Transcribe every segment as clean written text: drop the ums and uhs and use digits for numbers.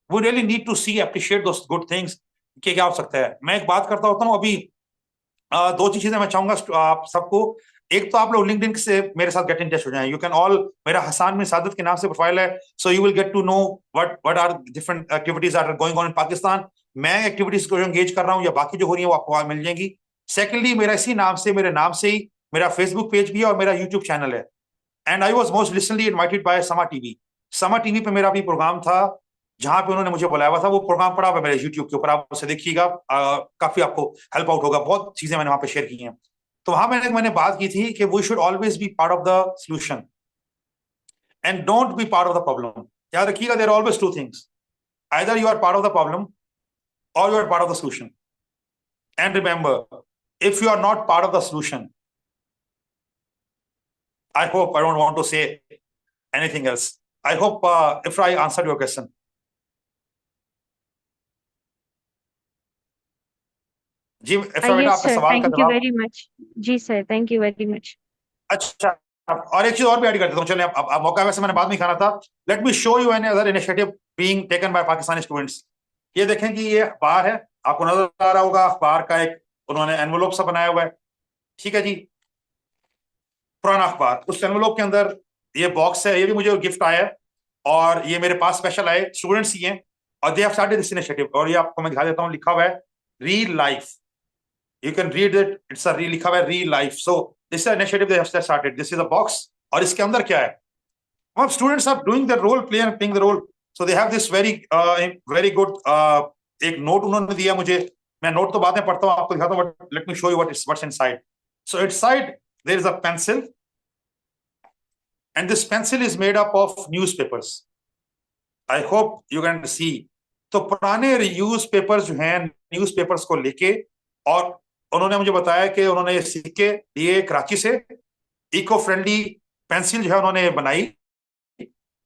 We really need to see appreciate those good things कि क्या हो सकता है। मैं एक बात करता होता हूँ अभी, दो चीजें मैं चाहूंगा आप सबको। एक तो आप लोग लिंक्डइन से मेरे साथ गेट इन टच हो जाएं। यू कैन ऑल, मेरा हसान बिन सादत के नाम से प्रोफाइल है, so you will get to know what are different activities are going on in Pakistan. मैं एक्टिविटीज को एंगेज कर रहा हूँ या बाकी जो हो रही है वो आपको वहां मिल जाएंगी। सेकेंडली, मेरा इसी नाम से, मेरे नाम से ही मेरा फेसबुक पेज भी है और मेरा यूट्यूब चैनल है। And I was most recently invited bye समा टीवी। समा टीवी पे मेरा भी प्रोग्राम था जहां पे उन्होंने मुझे बुलाया हुआ था। वो प्रोग्राम पड़ा हुआ है मेरे यूट्यूब के ऊपर, आप उसे देखिएगा, काफी आपको हेल्प आउट होगा। बहुत चीजें मैंने वहां पे शेयर की हैं। तो वहां मैंने बात की थी कि we should always be part of the solution and don't be part of the problem. याद रखिएगा, there are always two things, either you are part of the problem or you are part of the solution. And remember, if you are not part of the solution, I hope, I don't want to say anything else. I hope if I answered your question. जी, इफ्रा बेटा, Yes, आपका sir. सवाल का Thank you जवाब। very much. Ji sir, thank you very much. अच्छा, और एक चीज और भी ऐड कर देता हूँ। चलिए, अब मौका वैसे मैंने बाद में खाना था। Let me show you any other initiative being taken by Pakistani students. ये देखें कि ये अखबार है, आपको नजर आ रहा होगा, अखबार का एक उन्होंने एनवलप सा बनाया हुआ है। ठीक है जी, पुराना अखबार, उस एनवलप के अंदर ये बॉक्स है। ये भी मुझे गिफ्ट आया है और ये मेरे पास स्पेशल आए, स्टूडेंट्स ही हैं और they have started this initiative. और ये आपको मैं दिखा देता हूँ, लिखा हुआ है reel life. You can read it. It's a real, लिखा हुआ है real life. So this is an initiative they have started. This is a box और इसके अंदर क्या है? अब students are doing the role play and playing the role. So they have this very good एक नोट उन्होंने दिया मुझे। मैं नोट तो बाद में पढ़ता हूँ, आपको दिखाता हूँ, but let me show you what's inside. So inside there is a pencil and this pencil is made up of newspapers. I hope you can see. तो पुराने न्यूज़पेपर्स जो हैं, न्यूज़पेपर्स को लेके, और उन्होंने मुझे बताया कि उन्होंने ये सिक्के लिए कराची से। इको फ्रेंडली पेंसिल जो है उन्होंने बनाई,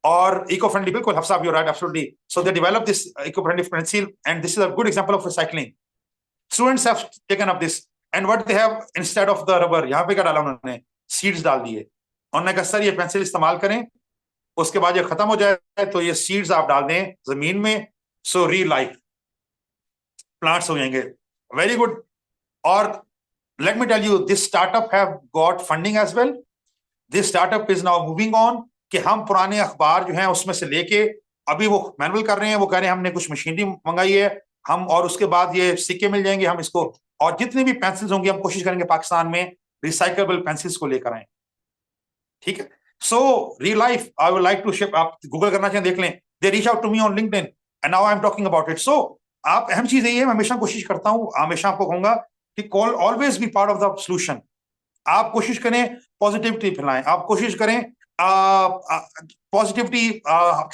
और इको फ्रेंडली, बिल्कुल Hafsa, you right, absolutely. So they develop this eco friendly pencil and this is a good example of recycling. Students have taken up this and what they have instead of the rubber, यहाँ पे क्या डाला उन्होंने? Seeds डाल दिए। उन्होंने कहा sir ये पेंसिल इस्तेमाल करें, उसके बाद ये खत्म हो जाए तो ये सीड्स आप डाल दें जमीन में, सो री लाइफ प्लांट्स हो जाएंगे। Very good. और let me tell you, this startup have got funding as well. This startup is now moving on, कि हम पुराने अखबार जो हैं उसमें से लेके अभी वो मैनुअल कर रहे हैं। वो कह रहे हैं हमने कुछ मशीनरी मंगाई है हम, और उसके बाद ये सिक्के मिल जाएंगे हम इसको, और जितनी भी पेंसिल्स होंगी हम कोशिश करेंगे पाकिस्तान में रिसाइकेबल पेंसिल्स को लेकर आए। ठीक है। So real life, I would like to ship, आप गूगल करना चाहें देख लें, they reach out to me on LinkedIn and now I am talking about it. So आप, अहम चीज यही है, मैं हमेशा कोशिश करता हूं, हमेशा आपको कहूंगा कि call always be part of the solution. आप कोशिश करें पॉजिटिविटी फैलाएं, आप कोशिश करें पॉजिटिविटी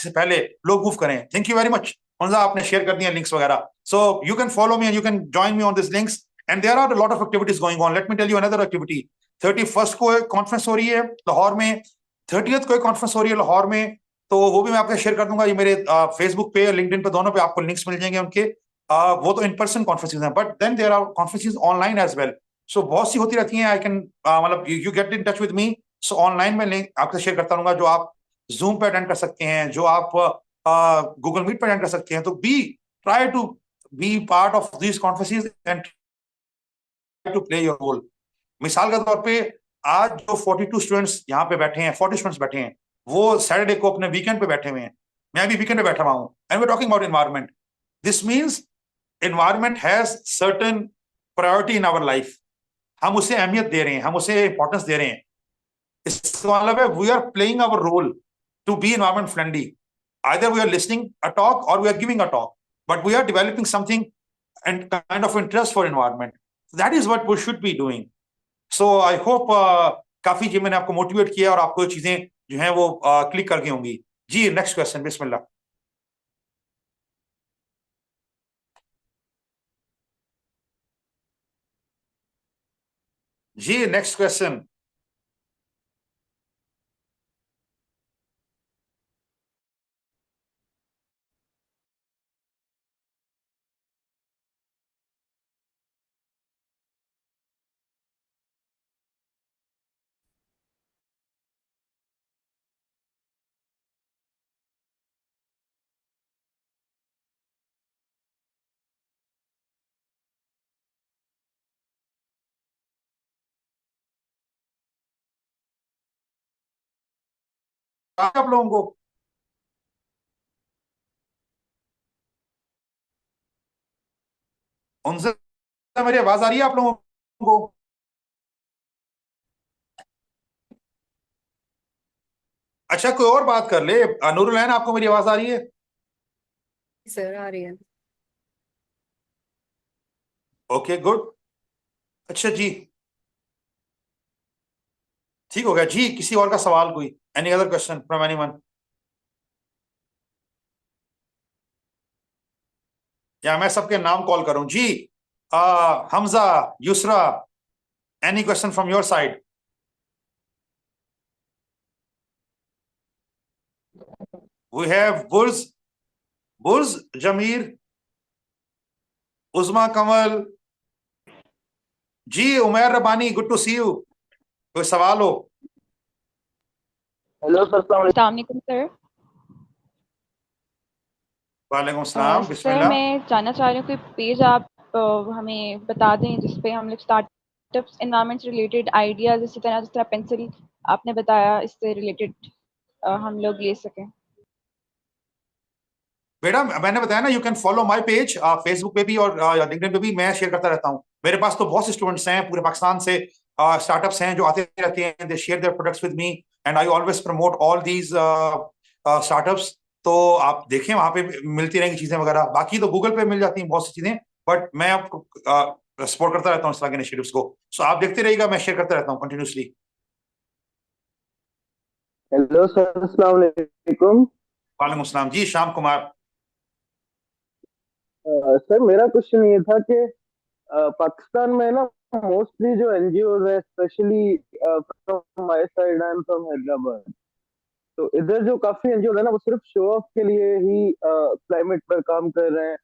से पहले लोग मूव करें। Thank you very much Hamza, आपने शेयर कर दिया लिंक्स वगैरह। So you can follow me and you can join me on this links and there are a lot of activities going on. Let me tell you another activity. 31st को एक conference हो रही है लाहौर में, 30th को एक conference हो रही है लाहौर में। तो वो भी मैं आपको शेयर कर दूंगा, ये मेरे फेसबुक पे, लिंक्डइन पे, दोनों पे आपको लिंक्स मिल जाएंगे उनके। वो तो इन पर्सन कॉन्फ्रेंसेज हैं, but then there are conferences online as well. So बहुत सी होती रहती हैं। आई कैन, मतलब you get in touch with me. So online में लिंक आपसे शेयर करता रहूंगा, जो आप जूम पे अटेंड कर सकते हैं, जो आप गूगल मीट पे अटेंड कर सकते हैं। तो be try to be part of these conferences and to play your role. मिसाल के तौर पे आज जो 42 स्टूडेंट्स यहाँ पे बैठे हैं, 40 स्टूडेंट्स बैठे हैं, वो सैटरडे को अपने वीकेंड पे बैठे हुए हैं। मैं भी वीकेंड पे बैठा हुआ हूँ and we talking about environment. This means environment has certain priority in our life. हम उसे अहमियत दे रहे हैं, हम उसे इंपॉर्टेंस दे रहे हैं। इसका मतलब है we are playing our role to be environment friendly. Either we are listening a talk or we are giving a talk, but we are developing something and kind of interest for environment. That is what we should be doing. So I hope काफी जी मैंने आपको motivate किया और आपको चीजें जो हैं वो क्लिक कर गई होंगी। जी नेक्स्ट क्वेश्चन, बिस्मिल्लाह। जी नेक्स्ट क्वेश्चन। आप लोगों को? उनसे मेरी आवाज आ रही है आप लोगों को? अच्छा, कोई और बात कर ले। नूरुलैन, आपको मेरी आवाज आ रही है? सर आ रही है। Okay, good. अच्छा जी, ठीक हो गया जी। किसी और का सवाल कोई? Any other question from anyone? या मैं सबके नाम कॉल करूं जी? Hamza, Yusra, any question from your side? We have Burj, Zameer, Usma Kamal ji, Umair Rabbani, good to see you. कोई सवाल हो? हेलो सर, अस्सलाम वालेकुम। अस्सलाम वालेकुम सर। वालेकुम सलाम, सर बिस्मिल्लाह। मैं जानना चाह रही हूँ कोई पेज आप हमें बता दें जिस पे हम लोग स्टार्टअप्स एनवायरनमेंट से रिलेटेड आइडियाज, इसी तरह जिस तरह पेंसिल आपने बताया इससे रिलेटेड हम लोग ले सकें। बेटा, मैंने बताया ना, you can follow my page Facebook पे भी और लिंक्डइन पे भी। मैं शेयर करता रहता हूँ। मेरे पास तो बहुत से स्टूडेंट्स हैं पूरे पाकिस्तान से, स्टार्टअप्स हैं जो आते रहते हैं। They share their products with me and I always promote all these startups. तो आप देखें, वहां पे मिलती रहेंगी चीजें वगैरह। बाकी तो गूगल पे मिल जाती हैं बहुत सी चीजें, बट मैं आपको सपोर्ट करता रहता हूँ इस तरह के इनिशिएटिव्स को। सो आप देखते रहिएगा, मैं शेयर करता रहता हूँ कंटिन्यूसली। हेलो सर, अस्सलाम वालेकुम। वालेकुम सलाम जी, श्याम कुमार। सर मेरा क्वेश्चन ये था कि पाकिस्तान में ना मोस्टली जो एनजीओ है, specially from my side, I am from Hyderabad. तो इधर जो काफी एनजीओ है ना, वो सिर्फ शो ऑफ के लिए ही क्लाइमेट पर काम कर रहे हैं।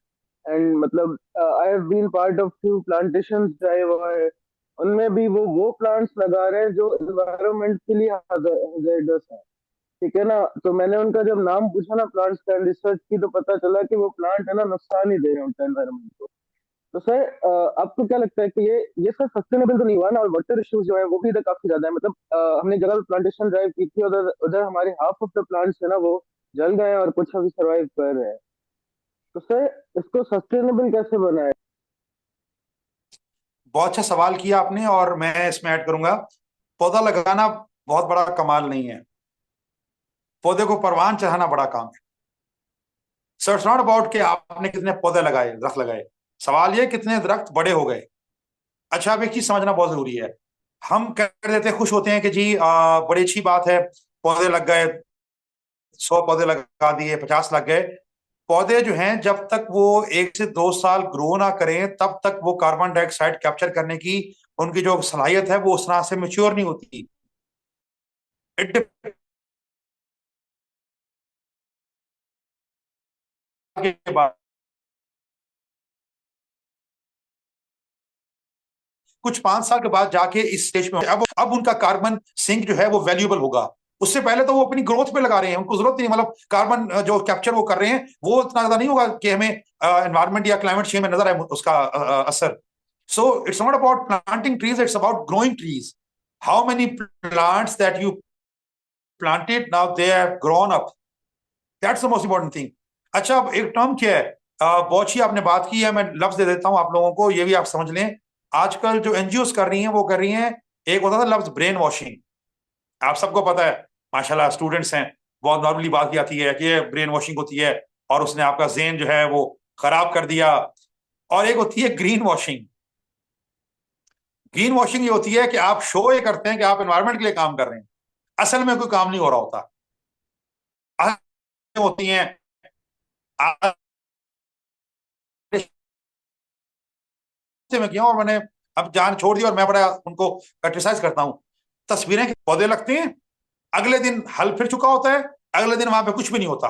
एंड मतलब I have been part of few plantation drive, और उनमें भी वो प्लांट्स लगा रहे हैं जो एनवायरनमेंट के लिए hazardous है। ठीक है ना। तो मैंने उनका जब नाम पूछा ना, प्लांट्स का, रिसर्च की, तो पता चला कि वो प्लांट है ना नुकसान ही दे रहे हैं एनवायरनमेंट को। तो सर आपको क्या लगता है कि ये सर सस्टेनेबल तो नहीं हुआ ना? और वाटर इश्यूज जो है वो भी इधर काफी ज्यादा है। मतलब हमने जगह प्लांटेशन ड्राइव की थी, उधर उधर हमारे हाफ ऑफ द प्लांट्स है ना वो जल गए हैं, और कुछ अभी सर्वाइव कर रहे हैं। तो सर इसको सस्टेनेबल कैसे बनाए? बहुत अच्छा सवाल किया आपने, और मैं इसमें ऐड करूंगा, पौधा लगाना बहुत बड़ा कमाल नहीं है, पौधे को परवान चढ़ाना बड़ा काम है। सो इट्स नॉट अबाउट कि आपने कितने पौधे लगाए, दरख्त लगाए। सवाल ये कितने दरख्त बड़े हो गए। अच्छा, अब एक चीज समझना बहुत जरूरी है। हम कर देते खुश होते हैं कि जी बड़ी अच्छी बात है, पौधे लग गए, 100 पौधे लगा दिए, 50 लग गए। पौधे जो हैं, जब तक वो 1 से 2 साल ग्रो ना करें, तब तक वो कार्बन डाइऑक्साइड कैप्चर करने की उनकी जो सलाहियत है वो उस तरह से मेच्योर नहीं होती। इट के बाद कुछ 5 साल के बाद जाके इस स्टेज पे अब उनका कार्बन सिंक जो है वो वैल्यूएबल होगा। उससे पहले तो वो अपनी ग्रोथ पे लगा रहे हैं, उनको जरूरत नहीं। मतलब कार्बन जो कैप्चर वो कर रहे हैं वो इतना ज्यादा नहीं होगा कि हमें एनवायरमेंट या क्लाइमेट चेंज में नजर आए उसका असर। So it's not about planting trees, it's about growing trees. How many plants that you planted, now they have grown up, that's the most important thing. अच्छा, अब एक टर्म क्या है, बहुत ही आपने बात की है, मैं लफ्ज दे देता हूं आप लोगों को, ये भी आप समझ लें। आजकल जो एनजीओ कर रही हैं वो कर रही हैं, एक होता था लफ्ज ब्रेन वॉशिंग, आप सबको पता है, माशाल्लाह स्टूडेंट्स हैं, बहुत नॉर्मली बात की आती है कि ये ब्रेन वॉशिंग होती है और उसने आपका ज़हन जो है वो खराब कर दिया। और एक होती है ग्रीन वॉशिंग। ग्रीन वॉशिंग ये होती है कि आप शो ये करते हैं कि आप एनवायरनमेंट के लिए काम कर रहे हैं, असल में कोई काम नहीं हो रहा होता। होती हैं में किया, और मैंने अब जान छोड़ दी और मैं बड़ा उनको क्रिटिसाइज करता हूं। तस्वीरें के पौधे लगते हैं, अगले दिन हल फिर चुका होता है, अगले दिन वहां पे कुछ भी नहीं होता।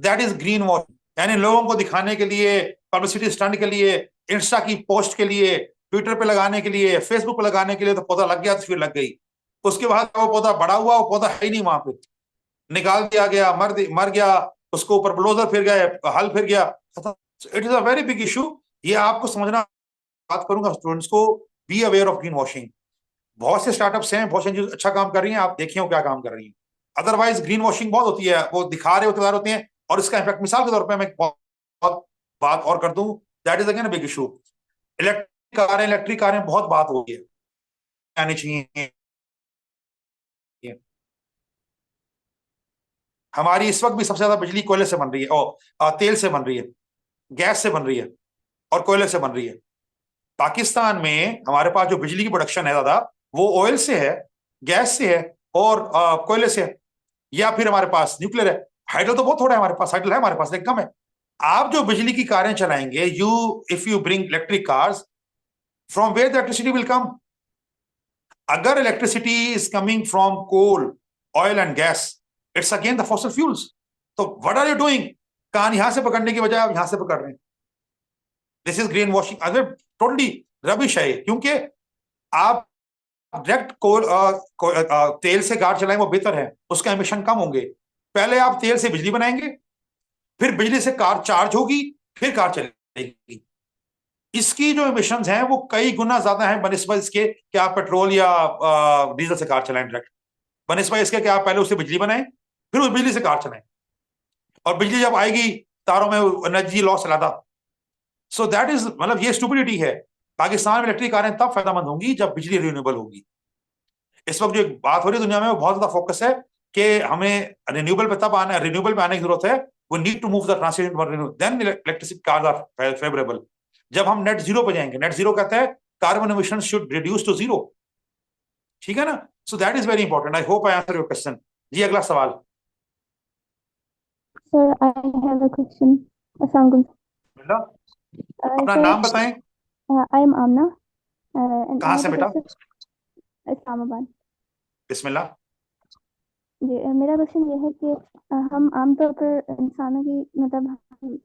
That is green wash. यानी लोगों को दिखाने के लिए, पब्लिसिटी स्टंट के लिए, इंस्टा की पोस्ट के लिए, ट्विटर पे लगाने के लिए, फेसबुक पे लगाने के लिए, तो पौधा लग गया, तस्वीर लग गई। उसके बाद वो पौधा बड़ा हुआ, वो पौधा है ही नहीं वहां पे, निकाल दिया गया, मर गया, उसको ऊपर ब्लोजर फिर गए, हल फिर गया। It is a very big issue. ये आपको समझना, बात करूंगा स्टूडेंट्स को, be aware of green washing. बहुत से स्टार्टअप्स हैं, बहुत से अच्छा काम कर रही हैं, आप देखिए वो क्या काम कर रही हैं। अदरवाइज ग्रीन वॉशिंग बहुत होती है, वो दिखा रहे होते हैं और इसका इफेक्ट, मिसाल के तौर पे मैं बहुत बात और कर दूं, that is again a big issue. Electric कारें बहुत बात हो गई है, आनी चाहिए। हमारी इस वक्त भी सबसे ज्यादा बिजली कोयले से बन रही है और तेल से बन रही है, गैस से बन रही है और कोयले से बन रही है। पाकिस्तान में हमारे पास जो बिजली की प्रोडक्शन है दादा, वो ऑयल से है, गैस से है और कोयले से है, या फिर हमारे पास न्यूक्लियर है। हाइड्रो तो बहुत थोड़ा है हमारे पास, हाइड्रो है हमारे पास लेकिन कम है। आप जो बिजली की कारें चलाएंगे, if you bring electric cars, from where the electricity will come? अगर electricity is coming from coal, oil and gas, it's again the fossil fuels. तो व्हाट आर यू डूइंग? कान यहां से पकड़ने की बजाय आप यहां से पकड़ रहे हैं। दिस इज ग्रीन वॉशिंग, अगर टोटली रबिश है, क्योंकि आप डायरेक्ट तेल से कार चलाएं वो बेहतर है, उसका एमिशन कम होंगे। पहले आप तेल से बिजली बनाएंगे, फिर बिजली से कार चार्ज होगी, फिर कार चलेगी। इसकी जो एमिशंस हैं वो कई गुना ज्यादा हैं बनिस्बत इसके कि आप पेट्रोल या डीजल से कार चलाएं डायरेक्ट, बनिस्बत इसके कि आप पहले उससे बिजली बनाएं फिर उस बिजली से कार चलाएं, और बिजली जब आएगी तारों में एनर्जी लॉस ज्यादा। सो दैट इज, मतलब ये स्टुपिडिटी है। पाकिस्तान में इलेक्ट्रिक कारें तब फायदेमंद होंगी जब बिजली रिन्यूएबल होगी। इस वक्त जो एक बात हो रही है दुनिया में, वो बहुत ज्यादा फोकस है कि हमें रिन्यूएबल पे तब आना, रिन्यूएबल पे आने की जरूरत है। We need to move the transition for renew, then electricity cars are favourable. जब हम नेट जीरो पे जाएंगे, नेट जीरो कहता है carbon emission should reduce to zero, ठीक है ना? So that is very important. I hope I answer your question. जी अगला सवाल। Sir, I have a question. Assalamualaikum. बेटा अपना Sir, नाम बताएं, I am Amna, and I कहाँ have से a बेटा? question. Islamabad. बिस्मिल्लाह। जी मेरा क्वेश्चन ये है कि हम आमतौर पर इंसानों की मतलब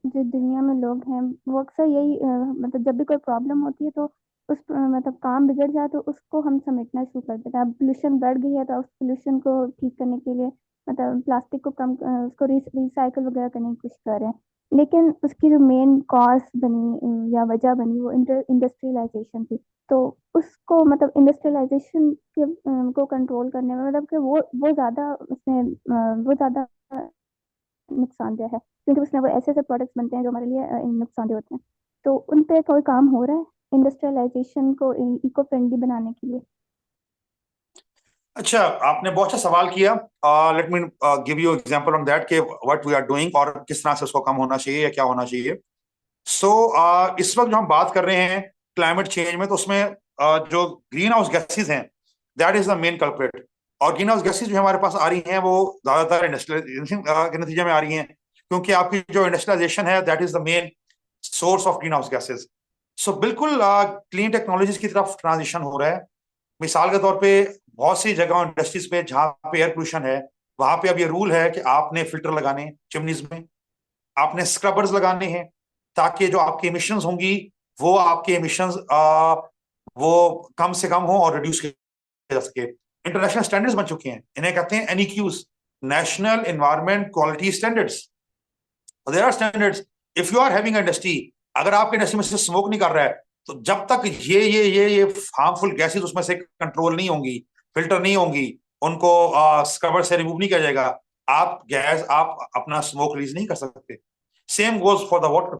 जो दुनिया में लोग हैं वो अक्सर यही मतलब जब भी कोई प्रॉब्लम होती है तो उस मतलब काम बिगड़ जाए तो उसको हम समेटना शुरू कर देते हैं। अब पोल्यूशन बढ़ गई है तो उस पोल्यूशन को ठीक करने के लिए मतलब प्लास्टिक को कम उसको रिसाइकल वगैरह करने की कोशिश कर रहे हैं, लेकिन उसकी जो मेन कॉज बनी या वजह बनी वो इंडस्ट्रियलाइजेशन थी। तो उसको मतलब इंडस्ट्रियलाइजेशन के को कंट्रोल करने में मतलब कि वो ज़्यादा उसमें वो ज़्यादा नुकसानदेह है, क्योंकि उसमें वो ऐसे ऐसे प्रोडक्ट्स बनते हैं जो हमारे लिए नुकसानदेह होते हैं। तो उन पे कोई काम हो रहा है इंडस्ट्रियलाइजेशन को इको फ्रेंडली बनाने के लिए? अच्छा, आपने बहुत अच्छा सवाल किया। Let me give you example on that कि व्हाट वी आर डूइंग और किस तरह से उसको कम होना चाहिए या क्या होना चाहिए। सो इस वक्त जो हम बात कर रहे हैं क्लाइमेट चेंज में, तो उसमें जो ग्रीन हाउस गैसेज हैं, that is the main culprit. और ग्रीन हाउस गैसेज जो हमारे पास आ रही हैं वो ज्यादातर इंडस्ट्रियलाइजेशन के नतीजे में आ रही हैं, क्योंकि आपकी जो इंडस्ट्रियलाइजेशन है that is the main source of green house gases. So बिल्कुल क्लीन टेक्नोलॉजीज की तरफ ट्रांजिशन हो रहा है। मिसाल के तौर पे बहुत सी जगह इंडस्ट्रीज पे जहां पे एयर पोल्यूशन है, वहां पे अब ये रूल है कि आपने फिल्टर लगाने हैं चिमनीज में, आपने स्क्रबर्स लगाने हैं, ताकि जो आपकी एमिशंस होंगी वो आपके एमिशंस वो कम से कम हो और रिड्यूस किया जा सके। इंटरनेशनल स्टैंडर्ड्स बन चुके हैं, इन्हें कहते हैं NEQs, national environment quality standards. There are standards. If you are having industry, अगर आपके इंडस्ट्री में से स्मोक नहीं कर रहा है, तो जब तक ये हार्मफुल गैसेज उसमें से कंट्रोल नहीं होंगी, फिल्टर नहीं होंगी, उनको स्क्रबर से रिमूव नहीं किया जाएगा, आप अपना स्मोक रिलीज नहीं कर सकते। Same goes for the water.